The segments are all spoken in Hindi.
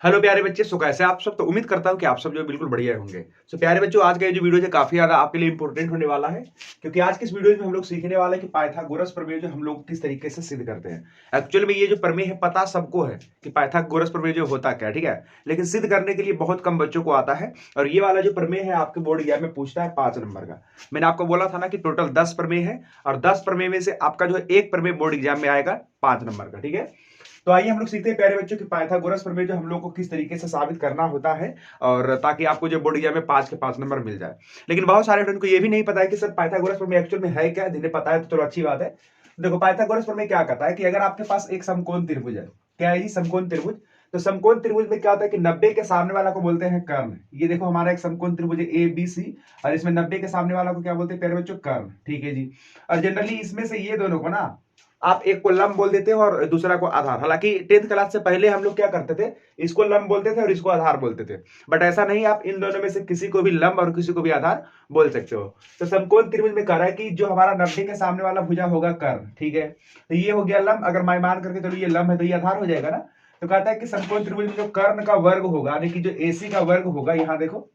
हेलो प्यारे बच्चे, सो कैसे आप सब। तो उम्मीद करता हूं कि आप सब जो बिल्कुल बढ़िया होंगे। सो प्यारे बच्चों, आज का ये जो वीडियो है काफी ज्यादा आपके लिए इंपॉर्टेंट होने वाला है, क्योंकि आज के इस वीडियो में हम लोग सीखने वाले हैं कि पाइथागोरस प्रमेय जो हम लोग किस तरीके से सिद्ध करते हैं। एक्चुअली में ये जो प्रमेय है पता सबको है कि पाइथागोरस प्रमेय जो होता क्या है, ठीक है, लेकिन सिद्ध करने के लिए बहुत कम बच्चों को आता है। और ये वाला जो प्रमेय है आपके बोर्ड एग्जाम में पूछता है 5 नंबर का। मैंने आपको बोला था ना कि टोटल 10 प्रमेय है, और 10 प्रमेय में से आपका जो है एक प्रमेय बोर्ड एग्जाम में आएगा 5 नंबर का, ठीक है। तो आइए हम लोग सीखते हैं प्यारे बच्चों कि पाइथागोरस प्रमेय जो हम लोग को किस तरीके से साबित करना होता है, और ताकि आपको जो बोर्ड एग्जाम में 5 के 5 नंबर मिल जाए। लेकिन बहुत सारे स्टूडेंट को ये भी नहीं पता है कि सर पाइथागोरस प्रमेय एक्चुअल में है क्या। जिन्हें पता है तो चलो अच्छी बात है। देखो, पाइथागोरस प्रमेय क्या कहता है कि अगर आपके पास एक समकोण त्रिभुज है, क्या है जी, समकोण त्रिभुज। तो समकोण त्रिभुज में क्या होता है कि 90 के सामने वाला को बोलते हैं कर्ण। ये देखो हमारा एक समकोण त्रिभुज है ए बी सी, और इसमें 90 के सामने वाला को क्या बोलते हैं प्यारे बच्चों, कर्ण, ठीक है जी। और जनरली इसमें से ये दोनों को ना आप एक को लंब बोल देते हो और दूसरा को आधार। हालांकि 10th क्लास से पहले हम लोग क्या करते थे, इसको लंब बोलते थे और इसको आधार बोलते थे, बट ऐसा नहीं, आप इन दोनों में से किसी को भी लंब और किसी को भी आधार बोल सकते हो। तो समकोण त्रिभुज में कह रहा है कि जो हमारा 90 के सामने वाला भुजा होगा कर्ण, ठीक है, तो ये हो गया लंब। अगर मैं मान करके चलो ये लंब है तो ये आधार हो जाएगा ना। तो कहता है कि समकोण त्रिभुज में जो कर्ण का वर्ग होगा, यानी कि जो एसी का वर्ग होगा, यहां देखो,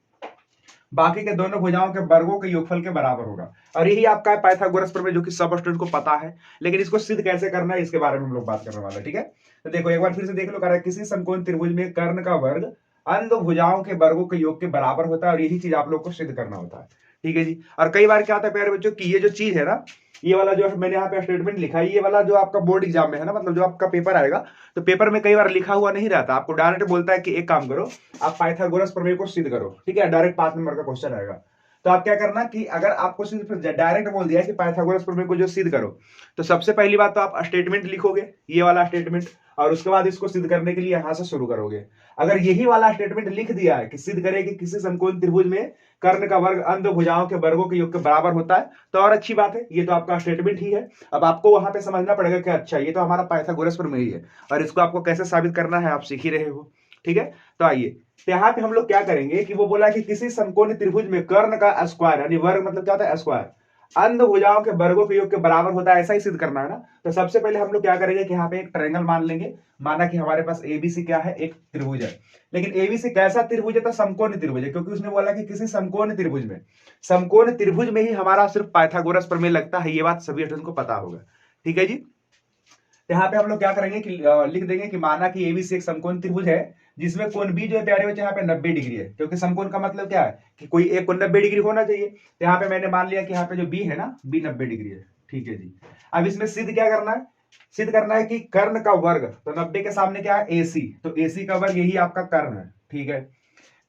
बाकी के दोनों भुजाओं के वर्गों के योगफल के बराबर होगा। और यही आपका है पाइथागोरस प्रमेय, जो कि सब स्टूडेंट को पता है। लेकिन इसको सिद्ध कैसे करना है इसके बारे में हम लोग बात करने वाले हैं, ठीक है। तो देखो एक बार फिर से देख लो, कह रहा है किसी समकोण त्रिभुज में कर्ण का वर्ग अन्य दो भुजाओं के वर्गों के योग के बराबर होता है, और यही चीज आप लोग को सिद्ध करना होता है, ठीक है जी। और कई बार क्या होता है प्यारे बच्चों की ये जो चीज है ना, ये वाला जो मैंने यहाँ पे स्टेटमेंट लिखा है, ये वाला जो आपका बोर्ड एग्जाम में है ना, मतलब जो आपका पेपर आएगा, तो पेपर में कई बार लिखा हुआ नहीं रहता। आपको डायरेक्ट बोलता है कि एक काम करो, आप पाइथागोरस प्रमेय को सिद्ध करो, ठीक है, डायरेक्ट 5 नंबर का क्वेश्चन आएगा। तो आप क्या करना कि अगर आपको सिर्फ डायरेक्ट बोल दिया कि पाइथागोरस प्रमेय को जो सिद्ध करो, तो सबसे पहली बात तो आप स्टेटमेंट लिखोगे, ये वाला स्टेटमेंट, और उसके बाद इसको सिद्ध करने के लिए यहां से शुरू करोगे। अगर यही वाला स्टेटमेंट लिख दिया है कि सिद्ध करें कि किसी समकोण त्रिभुज में कर्ण का वर्ग अन्य दो भुजाओं के वर्गों के योग के बराबर होता है, तो और अच्छी बात है, ये तो आपका स्टेटमेंट ही है। अब आपको वहां पे समझना पड़ेगा कि अच्छा ये तो हमारा पाइथागोरस प्रमेय ही है, और इसको आपको कैसे साबित करना है आप सीख ही रहे हो, ठीक है। तो आइए, तो यहाँ पे हम लोग क्या करेंगे कि वो बोला कि किसी समकोण त्रिभुज में कर्ण का स्क्वायर, यानी वर्ग मतलब क्या होता है स्क्वायर, अन्य भुजाओं के वर्गों के योग के बराबर होता है, ऐसा ही सिद्ध करना है ना। तो सबसे पहले हम लोग क्या करेंगे कि यहाँ पे एक ट्रायंगल मान लेंगे। माना कि हमारे पास एबीसी क्या है, एक त्रिभुज है। लेकिन एबीसी कैसा त्रिभुज है, तो समकोण त्रिभुज है, क्योंकि उसने बोला कि किसी समकोण त्रिभुज में, समकोण त्रिभुज में ही हमारा सिर्फ पाइथागोरस प्रमेय लगता है। ये बात सभी स्टूडेंट को पता होगा, ठीक है जी। यहाँ पे हम लोग क्या करेंगे कि लिख देंगे कि माना कि एबीसी एक समकोण त्रिभुज है, जिसमें कोण बी जो है प्यारे बच्चे यहाँ पे 90 डिग्री है, क्योंकि समकोण का मतलब क्या है कि कोई एक कोण 90 डिग्री होना चाहिए। तो यहाँ पे मैंने मान लिया कि यहाँ पे जो बी है ना, बी 90 डिग्री है, ठीक है जी। अब इसमें सिद्ध क्या करना है, सिद्ध करना है कि कर्ण का वर्ग, तो 90 के सामने क्या है एसी, तो एसी का वर्ग यही आपका कर्ण है, ठीक है।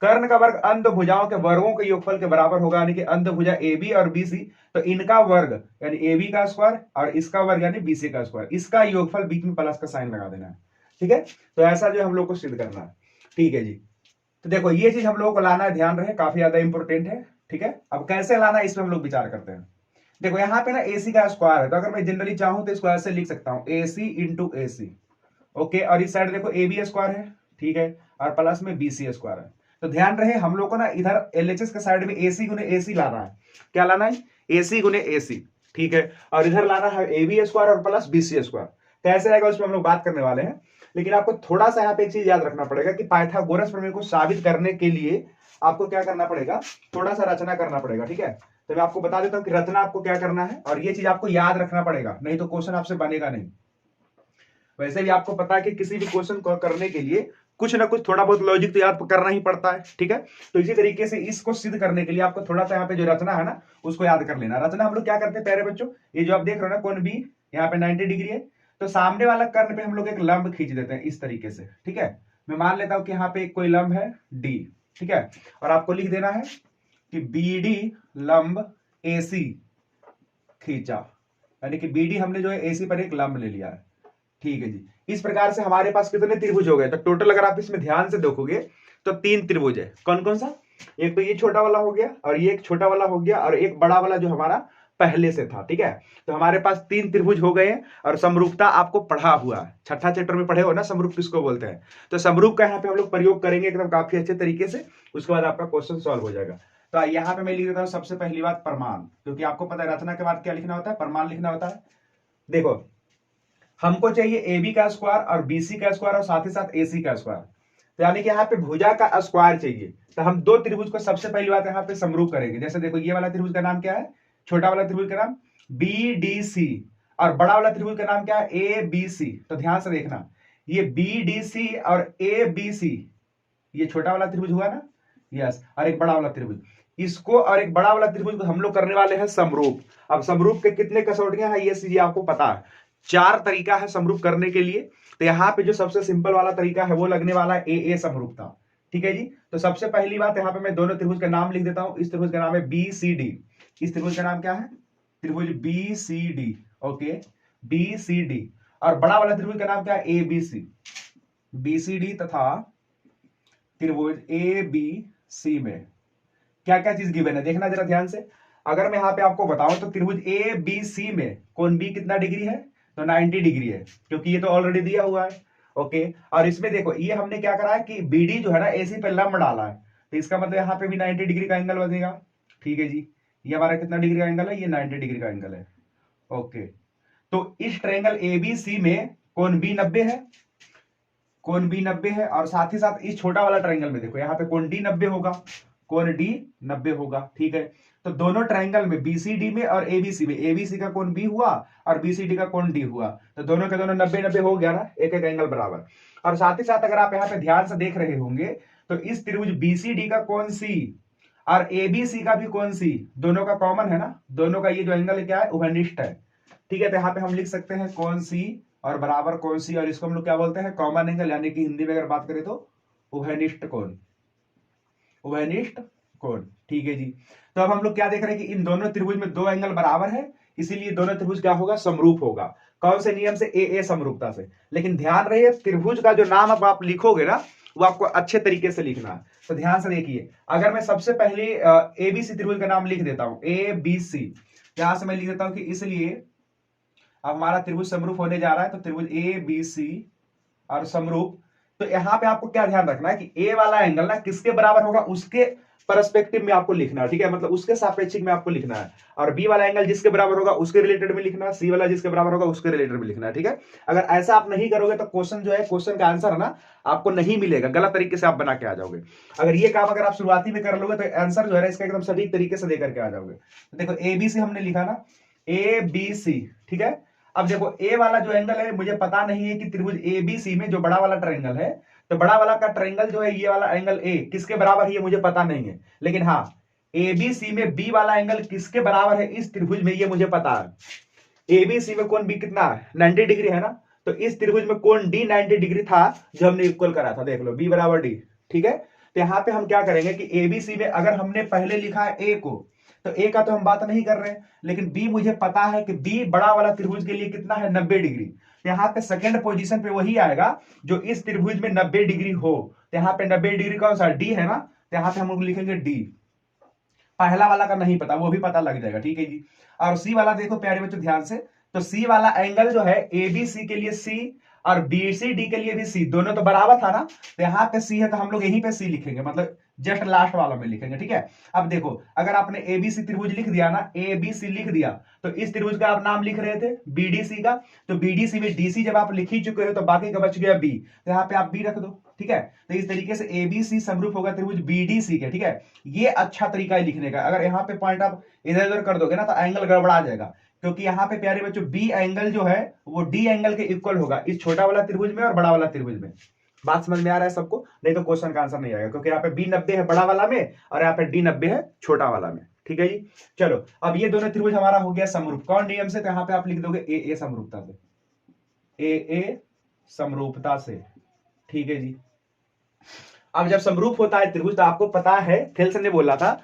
कर्ण का वर्ग अंध भुजाओं के वर्गों के योगफल के बराबर होगा, यानी कि अंध भुजा ए बी और बी सी, तो इनका वर्ग यानी ए बी का स्क्वायर और इसका वर्ग यानी बी सी का स्क्वायर, इसका योगफल बीच में प्लस का साइन लगा देना है, ठीक है। तो ऐसा जो हम लोग को सिद्ध करना है, ठीक है जी। तो देखो ये चीज हम लोगों को लाना है, ध्यान रहे, काफी ज्यादा इंपॉर्टेंट है, ठीक है। अब कैसे लाना है इसमें हम लोग विचार करते हैं। देखो यहाँ पे ना एसी का स्क्वायर है, तो अगर मैं जनरली चाहूं तो इसको ऐसे लिख सकता हूं, ए सी इंटू ए सी, ओके। और इस साइड देखो ए बी स्क्वायर है, ठीक है, और प्लस में बी सी स्क्वायर है। तो ध्यान रहे हम लोग को ना इधर एलएचएस के साइड में एसी गुने एसी लाना है। क्या लाना है, एसी गुने एसी, ठीक है। और इधर लाना है ए बी स्क्वायर और प्लस बी सी स्क्वायर। कैसे आएगा उसमें हम लोग बात करने वाले हैं। लेकिन आपको थोड़ा सा यहाँ पे एक चीज याद रखना पड़ेगा कि पाइथागोरस प्रमेय को साबित करने के लिए आपको क्या करना पड़ेगा, थोड़ा सा रचना करना पड़ेगा, ठीक है। तो मैं आपको बता देता हूँ कि रचना आपको क्या करना है, और ये चीज आपको याद रखना पड़ेगा, नहीं तो क्वेश्चन आपसे बनेगा नहीं। वैसे भी आपको पता है कि किसी भी क्वेश्चन को करने के लिए कुछ ना कुछ थोड़ा बहुत लॉजिक तो याद करना ही पड़ता है, ठीक है। तो इसी तरीके से इसको सिद्ध करने के लिए आपको थोड़ा सा यहाँ पे जो रचना है ना उसको याद कर लेना। रचना हम लोग क्या करते हैं प्यारे बच्चों, ये जो आप देख रहे हो ना कोण बी यहाँ पे 90 डिग्री है, तो सामने वाला कर्ण पे हम लोग एक लंब खींच देते हैं इस तरीके से, ठीक है। मैं मान लेता हूं कि यहाँ पे कोई लंब है डी, ठीक है, और आपको लिख देना है कि बी डी लंब ए सी खींचा, यानी कि बी डी हमने जो है एसी पर एक लंब ले लिया है, ठीक है जी। इस प्रकार से हमारे पास कितने त्रिभुज हो गए, तो टोटल अगर आप इसमें ध्यान से देखोगे तो 3 त्रिभुज है। कौन कौन सा, एक तो ये छोटा वाला हो गया, और ये एक छोटा वाला हो गया, और एक बड़ा वाला जो हमारा पहले से था, ठीक है। तो हमारे पास 3 त्रिभुज हो गए हैं, और समरूपता आपको पढ़ा हुआ है, छठा चैप्टर में पढ़े हो ना समरूप किसको बोलते हैं। तो समरूप का यहाँ पे हम लोग प्रयोग करेंगे एकदम काफी अच्छे तरीके से, उसके बाद आपका क्वेश्चन सॉल्व हो जाएगा। तो यहाँ पे मैं लिख देता हूँ सबसे पहली बात प्रमाण, क्योंकि आपको पता है रचना के बाद क्या लिखना होता है, प्रमाण लिखना होता है। देखो हमको चाहिए ए बी का स्क्वायर और बी सी का स्क्वायर और साथ ही साथ ए सी का स्क्वायर। तो यानी कि यहाँ पे भुजा का स्क्वायर चाहिए, तो हम दो त्रिभुज को सबसे पहली बात यहाँ पे समरूप करेंगे। जैसे देखो ये वाला त्रिभुज का नाम क्या है, छोटा वाला त्रिभुज का नाम BDC, और बड़ा वाला त्रिभुज का नाम क्या है, ABC। तो ध्यान से देखना, ये BDC और ABC, ये छोटा वाला त्रिभुज हुआ ना, यस, और एक बड़ा वाला त्रिभुज, इसको और एक बड़ा वाला त्रिभुज को हम लोग करने वाले हैं समरूप। अब समरूप के कितने कसौटियां हैं ये चीज आपको पता है, 4 तरीका है समरूप करने के लिए। तो यहाँ पे जो सबसे सिंपल वाला तरीका है वो लगने वाला है AA समरूपता। ठीक है जी। तो सबसे पहली बात यहाँ पे मैं दोनों त्रिभुज का नाम लिख देता हूं। इस त्रिभुज का नाम है BCD, इस त्रिभुज का नाम क्या है, त्रिभुज BCD। Okay, BCD। और बड़ा वाला त्रिभुज का नाम क्या है, ABC। BCD तथा त्रिभुज ABC में क्या क्या चीज गिवन है देखना जरा ध्यान से। अगर मैं यहाँ पे आपको बताऊं तो त्रिभुज ABC में कोण B कितना डिग्री है, तो 90 डिग्री है, क्योंकि ये तो ऑलरेडी दिया हुआ है। ओके, और इसमें देखो ये हमने क्या करा है कि BD जो है ना AC पे लंब डाला है, तो इसका मतलब यहाँ पे भी 90 डिग्री का एंगल बनेगा। ठीक है जी, ये हमारा कितना डिग्री का एंगल है, ये 90 डिग्री का एंगल है। ओके, तो इस ट्रायंगल ABC में कोण B 90 है, कोण B 90 है, और साथ ही साथ इस छोटा वाला ट्रायंगल में देखो यहाँ पे कोण D 90 होगा, कोण D 90 होगा। ठीक है, तो दोनों ट्रायंगल में BCD में और ABC में, ABC का कोण B हुआ और BCD का कोण D हुआ, तो दोनों के दोनों 90-90 हो गया ना, एक एक एंगल बराबर। और साथ ही साथ अगर आप यहाँ पे ध्यान से देख रहे होंगे तो इस त्रिभुज BCD का कोण C और ABC का भी कोण C दोनों का कॉमन है ना, दोनों का ये जो एंगल है क्या है, उभयनिष्ठ है। ठीक है, तो यहाँ पे हम लिख सकते हैं कोण C और बराबर कोण C, और इसको हम लोग क्या बोलते हैं, कॉमन एंगल, यानी कि हिंदी में अगर बात करें तो उभयनिष्ठ कोण, उभयनिष्ठ कोण। ठीक है जी। तो अब हम लोग क्या देख रहे हैं कि इन दोनों त्रिभुज में दो एंगल बराबर है, इसीलिए दोनों त्रिभुज क्या होगा, समरूप होगा। कौन से नियम से, AA समरूपता से। लेकिन ध्यान रहे त्रिभुज का जो नाम अब आप लिखोगे ना वो आपको अच्छे तरीके से लिखना है। तो ध्यान से देखिए, अगर मैं सबसे पहले ABC त्रिभुज का नाम लिख देता हूं, ABC, यहां से मैं लिख देता हूं कि इसलिए अब हमारा त्रिभुज समरूप होने जा रहा है, तो त्रिभुज ABC और समरूप। तो यहां पे आपको क्या ध्यान रखना है कि ए वाला एंगल ना किसके बराबर होगा, उसके परस्पेक्टिव में आपको लिखना है। ठीक है, मतलब उसके सापेक्षिक में आपको लिखना है, और बी वाला एंगल जिसके बराबर होगा उसके रिलेटेड में लिखना है, सी वाला जिसके बराबर होगा उसके रिलेटेड में लिखना है। ठीक है, अगर ऐसा आप नहीं करोगे तो क्वेश्चन जो है, क्वेश्चन का आंसर है ना आपको नहीं मिलेगा, गलत तरीके से आप बना के आ जाओगे। अगर ये काम अगर आप शुरुआती में कर लोगे तो आंसर जो है इसका एकदम सटीक तरीके से देकर के आ जाओगे। तो देखो ABC हमने लिखा ना, ABC। ठीक है, अब देखो ए वाला जो एंगल है मुझे पता नहीं है कि त्रिभुज ABC में जो बड़ा वाला ट्रायंगल है, तो बड़ा वाला का ट्रायंगल जो है ये वाला एंगल A किसके बराबर है ये मुझे पता नहीं है, लेकिन हाँ ABC में B वाला एंगल किसके बराबर है इस त्रिभुज में ये मुझे पता है। ABC में कोण B कितना है, 90 डिग्री है ना, तो इस त्रिभुज में कोण D 90 डिग्री था जो हमने इक्वल करा था, देख लो B बराबर D। ठीक है, तो यहाँ पे हम क्या करेंगे कि ABC में अगर हमने पहले लिखा है A को, तो A का तो हम बात नहीं कर रहे हैं, लेकिन B मुझे पता है कि B बड़ा वाला त्रिभुज के लिए कितना है, 90 डिग्री। यहाँ पे सेकंड पोजीशन पे वही आएगा जो इस त्रिभुज में 90 डिग्री हो। तो यहाँ पे 90 डिग्री कौन सा, D है ना, तो यहाँ पे हम लोग लिखेंगे D। पहला वाला का नहीं पता, वो भी पता लग जाएगा। ठीक है जी, और C वाला देखो प्यारे बच्चों ध्यान से, तो C वाला एंगल जो है ABC के लिए C और BCD के लिए भी C, दोनों तो बराबर था ना, तो यहाँ पे C है तो हम लोग यहीं पे C लिखेंगे, मतलब जस्ट लास्ट वाला में लिखेंगे। ठीक है, अब देखो अगर आपने ABC त्रिभुज लिख दिया ना, ABC लिख दिया, तो इस त्रिभुज का आप नाम लिख रहे थे BDC का, तो BDC में DC जब आप लिख ही चुके हो तो बाकी का बच गया B, तो यहाँ पे आप B रख दो। ठीक है, तो इस तरीके से ABC समरूप होगा त्रिभुज BDC के। ठीक है, ये अच्छा तरीका है लिखने का। अगर यहाँ पे पॉइंट आप इधर उधर कर दोगे ना तो एंगल गड़बड़ा जाएगा, क्योंकि यहाँ पे प्यारे बच्चों B एंगल जो है वो D एंगल के इक्वल होगा इस छोटा वाला त्रिभुज में और बड़ा वाला त्रिभुज में। बात समझ में आ रहा है सबको, नहीं तो क्वेश्चन का आंसर नहीं आएगा, क्योंकि यहाँ पे B 90 है बड़ा वाला में और यहाँ पे D 90 है छोटा वाला में। ठीक है जी, चलो अब ये दोनों त्रिभुज हमारा हो गया समरूप। कौन नियम से, तो यहाँ पे आप लिख दोगे AA समरूपता से, AA समरूपता से। ठीक है जी, अब जब समरूप होता है त्रिभुज तो आपको पता है, खेल ने बोला था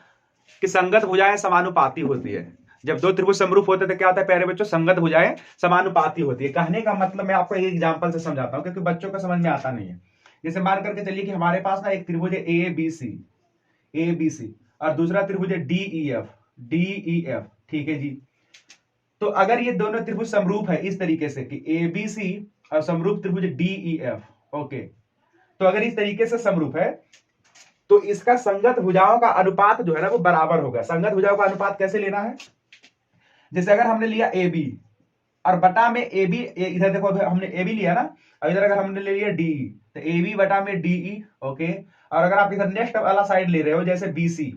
कि संगत भुजाएं समानुपाती होती है। जब दो त्रिभुज समरूप होते तो क्या होता है प्यारे बच्चों, संगत भुजाएं समानुपाती होती है। कहने का मतलब मैं आपको एक एग्जांपल से समझाता हूं, क्योंकि बच्चों को समझ में आता नहीं है। जैसे मान करके चलिए कि हमारे पास ना एक त्रिभुज है ABC और दूसरा त्रिभुज है DEF। ठीक है जी, तो अगर ये दोनों त्रिभुज समरूप है इस तरीके से कि ABC और समरूप त्रिभुज DEF, ओके, तो अगर इस तरीके से समरूप है तो इसका संगत भुजाओं का अनुपात जो है ना वो बराबर होगा। संगत भुजाओं का अनुपात कैसे लेना है, जैसे अगर हमने लिया AB और बटा में AB, इधर देखो हमने AB लिया ना, और इधर अगर हमने ले लिया DE, तो ए बी बटा में डी ई। ओके, और अगर आप इधर नेक्स्ट वाला साइड ले रहे हो जैसे बी सी,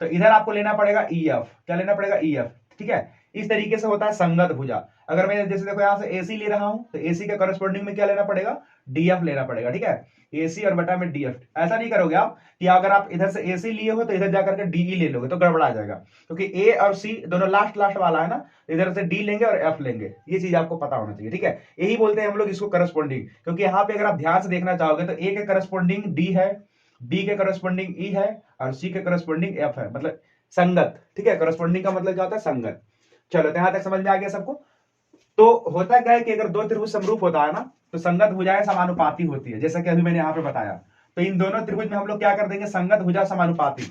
तो इधर आपको लेना पड़ेगा ई एफ। क्या लेना पड़ेगा? E F. ठीक है, इस तरीके से होता है संगत भुजा। अगर मैं जैसे देखो यहां से एसी ले रहा हूं तो एसी के करस्पॉन्डिंग में क्या लेना पड़ेगा? डीएफ लेना पड़ेगा। ठीक है, एसी और बटा में डीएफ। ऐसा नहीं करोगे आप कि अगर आप इधर से एसी लिए हो तो इधर जाकर के डीई ले लोगे तो गड़बड़ा जाएगा, क्योंकि ए और सी दोनों लास्ट लास्ट वाला है ना, इधर से डी लेंगे और एफ लेंगे। ये चीज आपको पता होना चाहिए। ठीक है, यही बोलते हैं हम लोग इसको करस्पॉन्डिंग, क्योंकि यहाँ पे अगर आप ध्यान से देखना चाहोगे तो ए के करस्पॉन्डिंग डी है, डी के करस्पॉन्डिंग ई है और सी के करस्पॉन्डिंग एफ है, मतलब संगत। ठीक है, करस्पॉन्डिंग का मतलब क्या होता है? संगत। चलो, तो यहां तक समझ में आ गया सबको। तो होता क्या है कि अगर दो त्रिभुज समरूप होता है ना, तो संगत भुजाएं समानुपाती होती है, जैसा कि अभी मैंने यहाँ पे बताया। तो इन दोनों त्रिभुज में हम लोग क्या कर देंगे? संगत भुजा समानुपाती।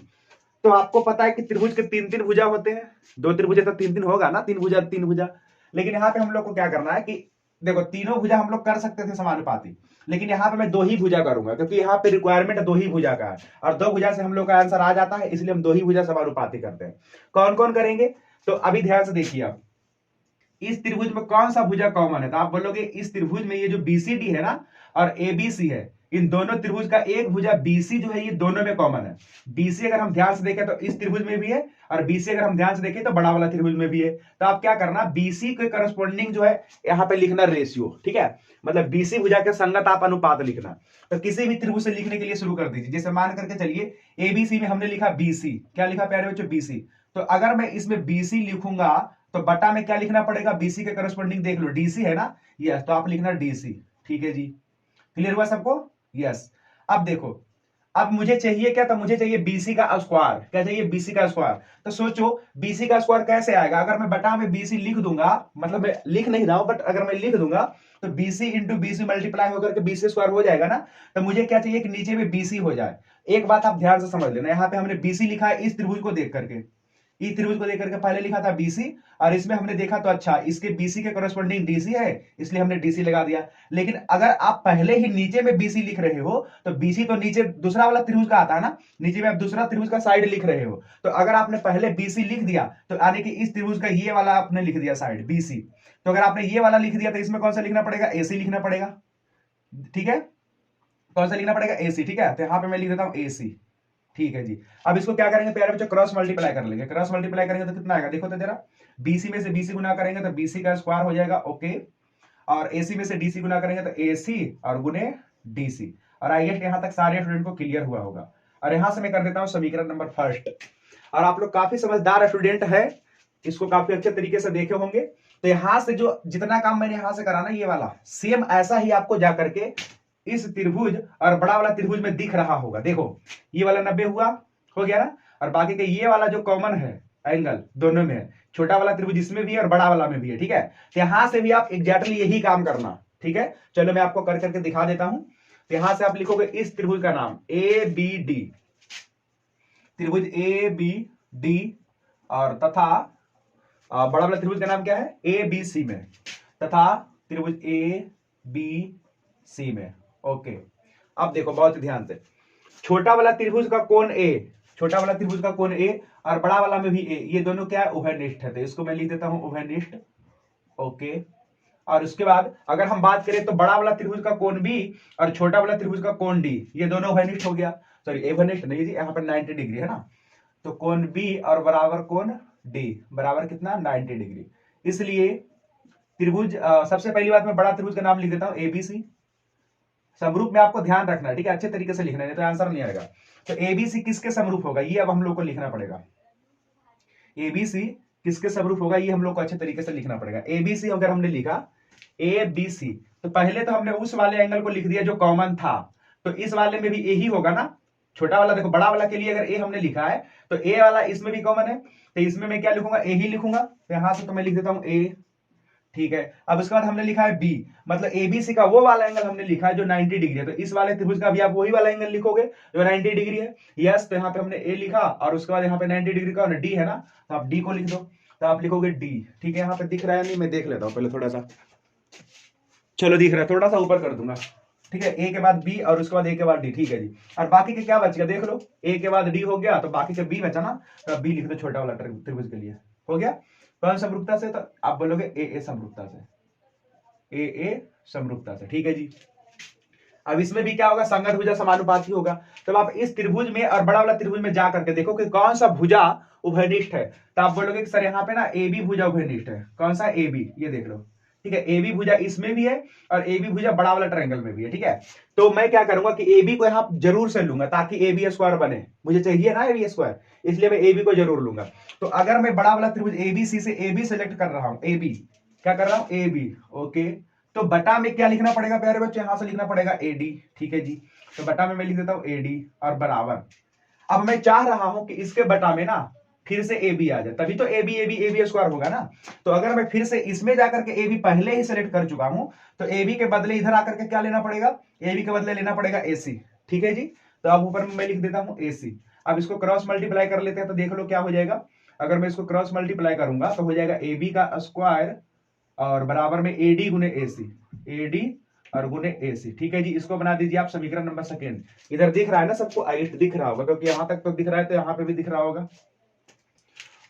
तो आपको पता है कि त्रिभुज के तीन तीन भुजा होते हैं, दो त्रिभुज है तो तीन तीन होगा ना, तीन भुजा तीन भुजा। लेकिन यहाँ पे हम लोग को क्या करना है कि देखो, तीनों भुजा हम लोग कर सकते थे समानुपाती, लेकिन यहाँ पे मैं दो ही भुजा करूंगा, क्योंकि यहाँ पे रिक्वायरमेंट दो ही भुजा का है और दो भुजा से हम लोग का आंसर आ जाता है, इसलिए हम दो ही भुजा समानुपाती करते हैं। कौन कौन करेंगे? तो अभी ध्यान से देखिए आप, इस त्रिभुज में कौन सा भुजा कॉमन है? तो आप बोलोगे इस त्रिभुज में ये जो बीसीडी है ना और एबीसी है, इन दोनों त्रिभुज का एक भुजा बीसी जो है ये दोनों में कॉमन है। बीसी अगर हम ध्यान से देखें तो इस त्रिभुज में भी है और बीसी अगर हम ध्यान से देखें तो बड़ा वाला त्रिभुज में भी है। तो आप क्या करना, बीसी के करस्पॉन्डिंग जो है यहाँ पे लिखना रेशियो। ठीक है, मतलब बीसी भुजा के संगत आप अनुपात लिखना। तो किसी भी त्रिभुज से लिखने के लिए शुरू कर दीजिए। जैसे मान करके चलिए एबीसी में हमने लिखा बीसी, क्या लिखा प्यारे बच्चों? बीसी। तो अगर मैं इसमें बीसी लिखूंगा तो बटा में क्या लिखना पड़ेगा? बीसी के करस्पॉन्डिंग देख लो, डीसी है ना, यस, तो आप लिखना डीसी। ठीक है जी, क्लियर हुआ सबको? यस। अब देखो, अब मुझे चाहिए क्या? तो मुझे चाहिए बीसी का स्क्वायर। क्या चाहिए? बीसी का स्क्वायर। तो सोचो बीसी का स्क्वायर कैसे आएगा? अगर मैं बटा में बीसी लिख दूंगा, मतलब मैं लिख नहीं रहा हूं बट अगर मैं लिख दूंगा तो बीसी इंटू बीसी मल्टीप्लाई होकर के बीसी स्क्वायर हो जाएगा ना। तो मुझे क्या चाहिए कि नीचे में बीसी हो जाए। एक बात आप ध्यान से समझ लेना, यहाँ पे हमने बीसी लिखा है इस त्रिभुज को देख करके, इस त्रिभुज को देख करके पहले लिखा था बीसी, और इसमें हमने देखा तो अच्छा इसके बीसी के करस्पॉन्डिंग डीसी है, इसलिए हमने डीसी लगा दिया। लेकिन अगर आप पहले ही नीचे में बीसी लिख रहे हो तो बीसी तो नीचे दूसरा वाला त्रिभुज का आता है ना, नीचे में आप दूसरा त्रिभुज का साइड लिख रहे हो। तो अगर आपने पहले बीसी लिख दिया तो यानी कि इस त्रिभुज का ये वाला आपने लिख दिया साइड बीसी। तो अगर आपने ये वाला लिख दिया तो इसमें कौन सा लिखना पड़ेगा? एसी लिखना पड़ेगा। ठीक है, कौन सा लिखना पड़ेगा? एसी। ठीक है, तो यहां पे मैं लिख देता हूं एसी। ठीक है जी। अब इसको क्या करेंगे प्यारे बच्चों? क्रॉस मल्टीप्लाई कर लेंगे। क्रॉस मल्टीप्लाई करेंगे तो कितना आएगा? देखो तो जरा, बीसी में से बीसी गुना करेंगे तो बीसी का स्क्वायर हो जाएगा। ओके, और एसी में से डीसी गुना करेंगे तो एसी और गुने डीसी। और आई गेस यहां तक सारे स्टूडेंट को क्लियर हुआ होगा। और यहां से मैं कर देता हूं समीकरण नंबर फर्स्ट। और आप लोग काफी समझदार स्टूडेंट है, इसको काफी अच्छे तरीके से देखे होंगे। तो यहां से जो जितना काम मैंने यहां से करा ना, ये वाला सेम ऐसा ही आपको जाकर के इस त्रिभुज और बड़ा वाला त्रिभुज में दिख रहा होगा। देखो ये वाला 90 हुआ, हो गया ना, और बाकी के ये वाला जो कॉमन है एंगल दोनों में है, छोटा वाला त्रिभुज इसमें भी है और बड़ा वाला में भी है। ठीक है, तो यहां से भी आप एग्जैक्टली यही काम करना। ठीक है, चलो मैं आपको कर करके दिखा देता हूं। तो यहां से आप लिखोगे इस त्रिभुज का नाम ए बी डी, त्रिभुज ए बी डी, और तथा बड़ा वाला त्रिभुज का नाम क्या है? ए बी सी में, तथा त्रिभुज ए बी सी में। ओके, अब देखो बहुत ध्यान से, छोटा वाला त्रिभुज का कोण ए, छोटा वाला त्रिभुज का कोण ए और बड़ा वाला में भी ए, ये दोनों क्या है? उभयनिष्ठ है। तो इसको मैं लिख देता हूं उभयनिष्ठ। ओके, और उसके बाद अगर हम बात करें तो बड़ा वाला त्रिभुज का कोण बी और छोटा वाला त्रिभुज का कोण डी, ये दोनों उभयनिष्ठ हो गया। सॉरी एवनिष्ठ नहीं जी, यहाँ पर 90 डिग्री है ना, तो कोण बी और बराबर कोण डी बराबर कितना? 90 डिग्री। इसलिए त्रिभुज सबसे पहली बात मैं बड़ा त्रिभुज का नाम लिख देता हूं एबीसी। समरूप में आपको ध्यान रखना है, ठीक है, अच्छे तरीके से लिखना है, नहीं तो आंसर नहीं आएगा। तो एबीसी किसके समरूप होगा, ये अब हम लोग को लिखना पड़ेगा। एबीसी किसके समरूप होगा, ये हम लोग को अच्छे तरीके से लिखना पड़ेगा। एबीसी अगर हमने लिखा ए बी सी, तो पहले तो हमने उस वाले एंगल को लिख दिया जो कॉमन था, तो इस वाले में भी ए ही होगा ना। छोटा वाला देखो, बड़ा वाला के लिए अगर ए हमने लिखा है तो ए वाला इसमें भी कॉमन है, तो इसमें मैं क्या लिखूंगा? ए ही लिखूंगा। तो यहां से तो मैं लिख देता हूं ए। ठीक है, अब उसके बाद हमने लिखा है बी, मतलब एबीसी का वो वाला एंगल हमने लिखा है जो 90 डिग्री है, तो इस वाले त्रिभुज का भी आप वही वाला एंगल लिखोगे जो 90 डिग्री है। यस, तो यहाँ पे हमने ए लिखा और उसके बाद यहाँ पे 90 डिग्री का डी है ना, तो आप डी को लिख दो, तो आप लिखोगे डी। ठीक है, यहाँ पे दिख रहा है नहीं, मैं देख लेता हूँ पहले थोड़ा सा। चलो दिख रहा है, थोड़ा सा ऊपर कर दूंगा। ठीक है, ए के बाद बी और उसके बाद ए के बाद डी। ठीक है जी, और बाकी के क्या बच गया देख लो, ए के बाद डी हो गया तो बाकी के बी बचा ना, तो बी लिख दो छोटा वाला त्रिभुज के लिए। हो गया, कौन समरूपता से? तो आप बोलोगे ए ए समरूपता से, ए ए समरूपता से। ठीक है जी, अब इसमें भी क्या होगा, संगत भुजा समानुपाती होगा। तो अब आप इस त्रिभुज में और बड़ा वाला त्रिभुज में जा करके देखो कि कौन सा भुजा उभयनिष्ठ है। तो आप बोलोगे कि सर यहाँ पे ना ए बी भुजा उभयनिष्ठ है। कौन सा, ए बी, ये देख लो, ठीक है। ए बी भुजा इसमें भी है और ए बी भुजा बड़ा वाला ट्रायंगल में भी है, ठीक है। तो मैं क्या करूंगा कि ए बी को यहाँ जरूर से लूंगा ताकि ए बी स्क्वायर बने, मुझे चाहिए ना ए बी स्क्वायर, इसलिए मैं ए बी को जरूर लूंगा। तो अगर मैं बड़ा वाला त्रिभुज ए बी सी से ए बी सेलेक्ट कर रहा हूं, ए बी क्या कर रहा हूं, ए बी, ओके। तो बटा में क्या लिखना पड़ेगा प्यारे बच्चे, यहां से लिखना पड़ेगा एडी, ठीक है जी। तो बटा में मैं लिख देता हूं एडी और बराबर। अब मैं चाह रहा हूं कि इसके बटा में ना फिर से ए बी आ जाए, तभी तो ए बी स्क्वायर होगा ना। तो अगर मैं फिर से इसमें जाकर के ए बी पहले ही सेलेक्ट कर चुका हूं, तो ए बी के बदले इधर आकर के क्या लेना पड़ेगा, ए बी के बदले लेना पड़ेगा ए सी, ठीक है जी। तो अब ऊपर में मैं लिख देता हूं ए सी। अब इसको क्रॉस मल्टीप्लाई कर लेते हैं, तो देख लो क्या हो जाएगा। अगर मैं इसको क्रॉस मल्टीप्लाई करूंगा तो हो जाएगा ए बी का स्क्वायर और बराबर में एडी गुने एसी, एडी और गुने एसी, ठीक है जी। इसको बना दीजिए आप समीकरण नंबर सेकेंड। इधर दिख रहा है ना सबको, 8 दिख रहा होगा क्योंकि यहां तक तो दिख रहा है, तो यहां पे भी दिख रहा होगा,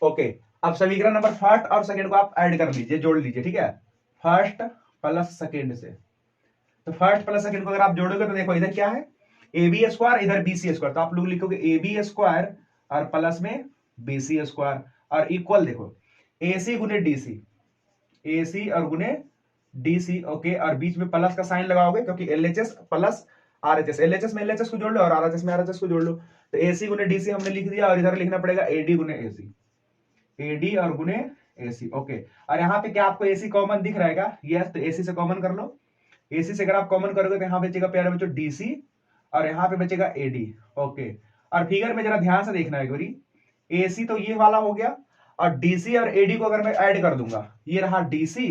ओके। अब समीकरण नंबर फर्स्ट और सेकेंड को आप ऐड कर लीजिए, जोड़ लीजिए, ठीक है। फर्स्ट प्लस सेकेंड से, तो फर्स्ट प्लस सेकेंड को अगर आप जोड़ोगे तो देखो इधर क्या है, ए बी स्क्वायर, इधर बी सी स्क्वायर। तो आप लोग लिखोगे ए बी स्क्वायर और प्लस में बी सी स्क्वायर और इक्वल देखो ए सी गुने डी सी, ए सी और गुने डी सी, ओके। और बीच में प्लस का साइन लगाओगे क्योंकि एलएचएस प्लस आरएचएस, एलएचएस में एलएचएस को जोड़ लो और आरएचएस में आरएचएस को जोड़ लो। तो एसी गुने डीसी हमने लिख दिया और इधर लिखना पड़ेगा एडी गुने एसी, एडी और गुने एसी, ओके। और यहाँ पे क्या आपको एसी कॉमन दिख रहेगा, यस। तो एसी से कॉमन कर लो, एसी से अगर आप कॉमन करोगे तो यहाँ बचेगा प्यारे बच्चों डीसी और यहाँ पे बचेगा एडी, ओके। और फिगर में जरा ध्यान से देखना एक बारी, एसी तो ये वाला हो गया और डीसी और एडी को अगर मैं ऐड कर दूंगा, ये रहा डीसी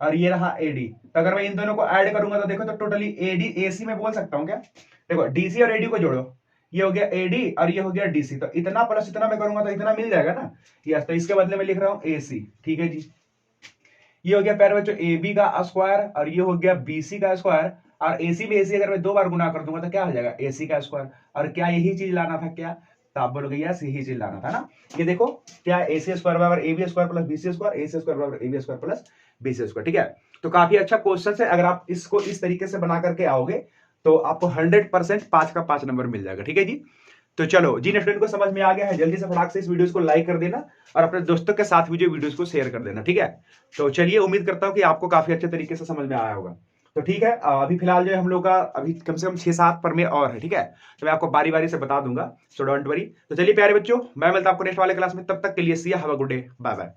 और ये रहा एडी। तो अगर मैं इन दोनों को ऐड करूंगा तो देखो तो टोटली एडी एसी में बोल सकता हूं क्या, देखो डीसी और एडी को जोड़ो, ये हो गया एडी और ये हो गया डीसी। तो इतना प्लस इतना मैं करूंगा तो इतना मिल जाएगा ना, यस। तो इसके बदले में लिख रहा हूं एसी, ठीक है जी। ये हो गया प्यारे बच्चों ए बी का स्क्वायर और ये हो गया बीसी का स्क्वायर और एसी में एसी अगर मैं 2 बार गुना कर दूंगा तो क्या हो जाएगा, एसी का स्क्वायर। और क्या यही चीज लाना था क्या, तो आप बोलोगे यस यही चीज लाना था ना। ये देखो क्या ए सी स्क्वायर बराबर A B square plus B C square, A C square बराबर A B square plus B C square, ठीक है। तो काफी अच्छा क्वेश्चन है, अगर आप इसको इस तरीके से बना करके आओगे तो आपको 100% 5 का 5 नंबर मिल जाएगा, ठीक है जी। तो चलो जिन स्टूडेंट को समझ में आ गया है जल्दी से फटाक से इस वीडियो को लाइक कर देना और अपने दोस्तों के साथ भी जो वीडियोस को शेयर कर देना, ठीक है। तो चलिए उम्मीद करता हूं कि आपको काफी अच्छे तरीके से समझ में आया होगा। तो ठीक है, अभी फिलहाल जो है हम लोग का अभी कम से कम 6-7 प्रमेय और है, ठीक है। तो मैं आपको बारी बारी से बता दूंगा, सो डोंट वरी। तो चलिए प्यारे बच्चों, मैं मिलता हूं आपको नेक्स्ट वाले क्लास में, तब तक के लिए see you, have a good day, bye bye.